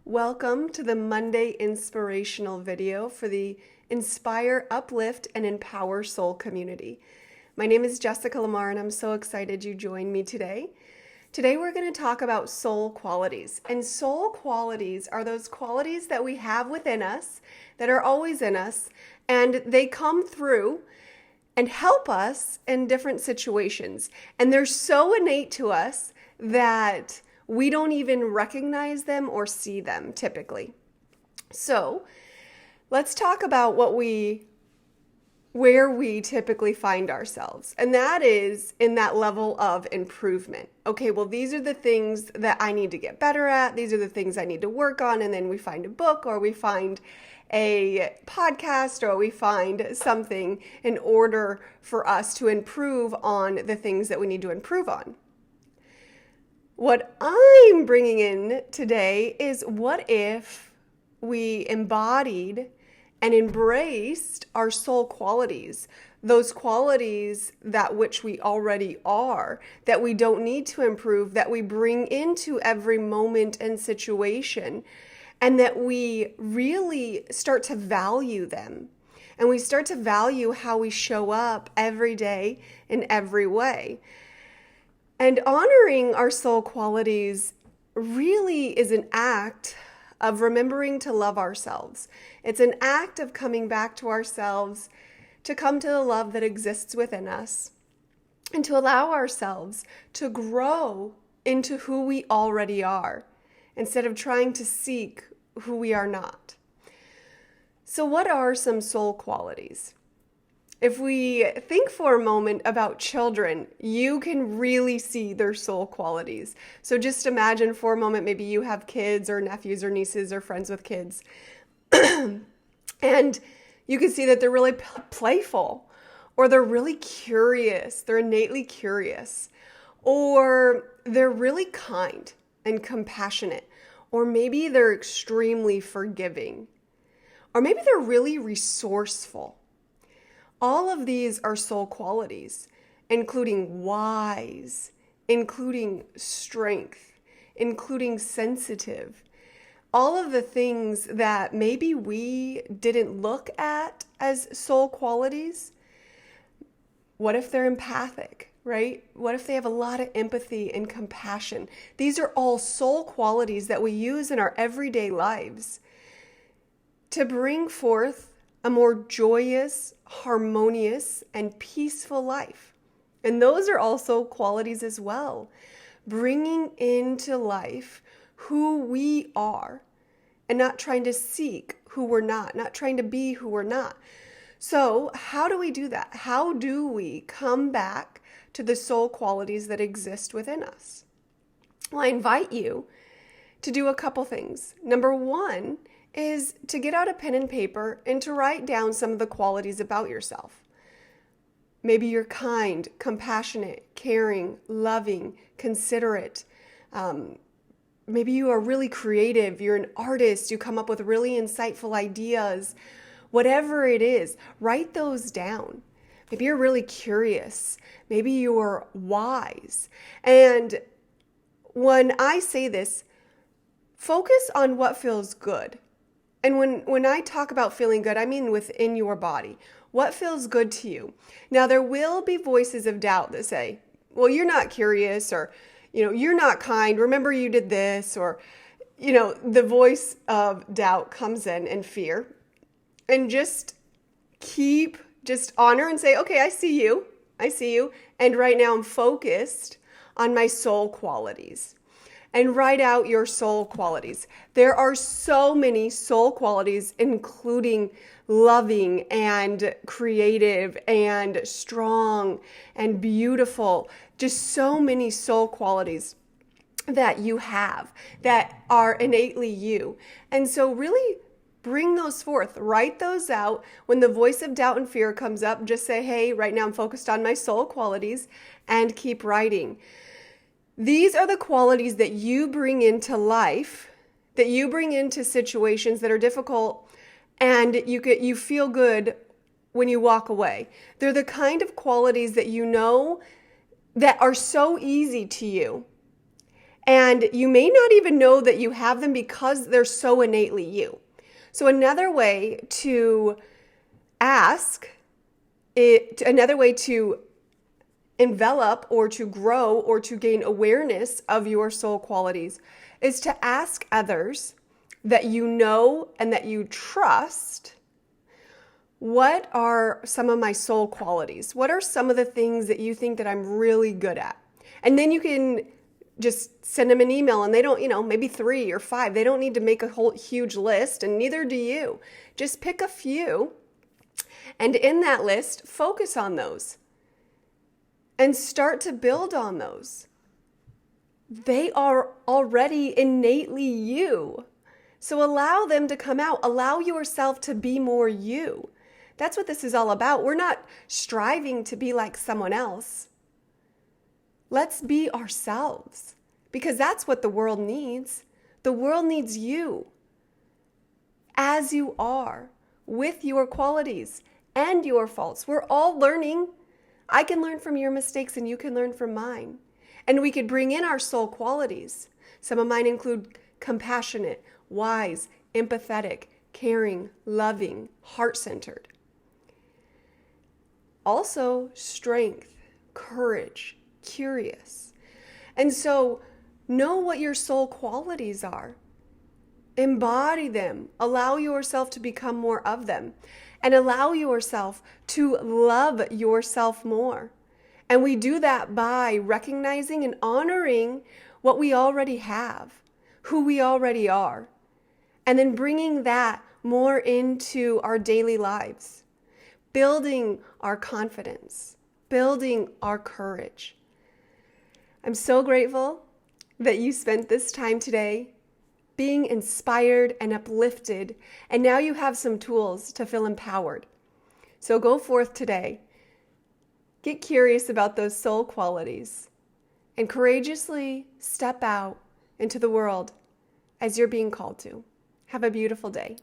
Welcome to the Monday Inspirational video for the Inspire, Uplift, and Empower Soul community. My name is Nuñez-LaMarre, and I'm so excited you joined me today. Today we're going to talk about soul qualities. And soul qualities are those qualities that we have within us, that are always in us, and they come through and help us in different situations. And they're so innate to us that we don't even recognize them or see them typically. So let's talk about where we typically find ourselves. And that is in that level of improvement. Okay, well, these are the things that I need to get better at. These are the things I need to work on. And then we find a book, or we find a podcast, or we find something in order for us to improve on the things that we need to improve on. What I'm bringing in today is, what if we embodied and embraced our soul qualities, those qualities that which we already are, that we don't need to improve, that we bring into every moment and situation, and that we really start to value them. And we start to value how we show up every day in every way. And honoring our soul qualities really is an act of remembering to love ourselves. It's an act of coming back to ourselves, to come to the love that exists within us, and to allow ourselves to grow into who we already are, instead of trying to seek who we are not. So what are some soul qualities? If we think for a moment about children, you can really see their soul qualities. So just imagine for a moment, maybe you have kids or nephews or nieces or friends with kids. And you can see that they're really playful, or they're really curious. They're innately curious, or they're really kind and compassionate, or maybe they're extremely forgiving, or maybe they're really resourceful. All of these are soul qualities, including wise, including strength, including sensitive. All of the things that maybe we didn't look at as soul qualities. What if they're empathic, right? What if they have a lot of empathy and compassion? These are all soul qualities that we use in our everyday lives to bring forth a more joyous, harmonious, and peaceful life. And those are also qualities as well. Bringing into life who we are, and not trying to seek who we're not trying to be who we're not. So how do we do that? How do we come back to the soul qualities that exist within us? Well, I invite you to do a couple things. Number one is to get out a pen and paper and to write down some of the qualities about yourself. Maybe you're kind, compassionate, caring, loving, considerate. Maybe you are really creative. You're an artist. You come up with really insightful ideas. Whatever it is, write those down. Maybe you're really curious. Maybe you're wise. And when I say this, focus on what feels good. And when I talk about feeling good, I mean within your body. What feels good to you? Now, there will be voices of doubt that say, well, you're not curious, or, you're not kind. Remember you did this, or, the voice of doubt comes in and fear. And just honor and say, okay, I see you. And right now I'm focused on my soul qualities. And write out your soul qualities. There are so many soul qualities, including loving and creative and strong and beautiful. Just so many soul qualities that you have that are innately you. And so really bring those forth. Write those out. When the voice of doubt and fear comes up, just say, hey, right now I'm focused on my soul qualities, and keep writing. These are the qualities that you bring into life, that you bring into situations that are difficult, and you feel good when you walk away. They're the kind of qualities that you know that are so easy to you. And you may not even know that you have them because they're so innately you. So another way to envelop or to grow or to gain awareness of your soul qualities is to ask others that you know and that you trust, what are some of my soul qualities? What are some of the things that you think that I'm really good at? And then you can just send them an email, and they don't, maybe 3 or 5. They don't need to make a whole huge list, and neither do you. Just pick a few, and in that list, focus on those and start to build on those. They are already innately you. So allow them to come out. Allow yourself to be more you. That's what this is all about. We're not striving to be like someone else. Let's be ourselves, because that's what the world needs. The world needs you as you are, with your qualities and your faults. We're all learning. I can learn from your mistakes and you can learn from mine. And we could bring in our soul qualities. Some of mine include compassionate, wise, empathetic, caring, loving, heart-centered. Also, strength, courage, curious. And so, know what your soul qualities are. Embody them. Allow yourself to become more of them. And allow yourself to love yourself more. And we do that by recognizing and honoring what we already have, who we already are, and then bringing that more into our daily lives, building our confidence, building our courage. I'm so grateful that you spent this time today being inspired and uplifted, and now you have some tools to feel empowered. So go forth today. Get curious about those soul qualities and courageously step out into the world as you're being called to. Have a beautiful day.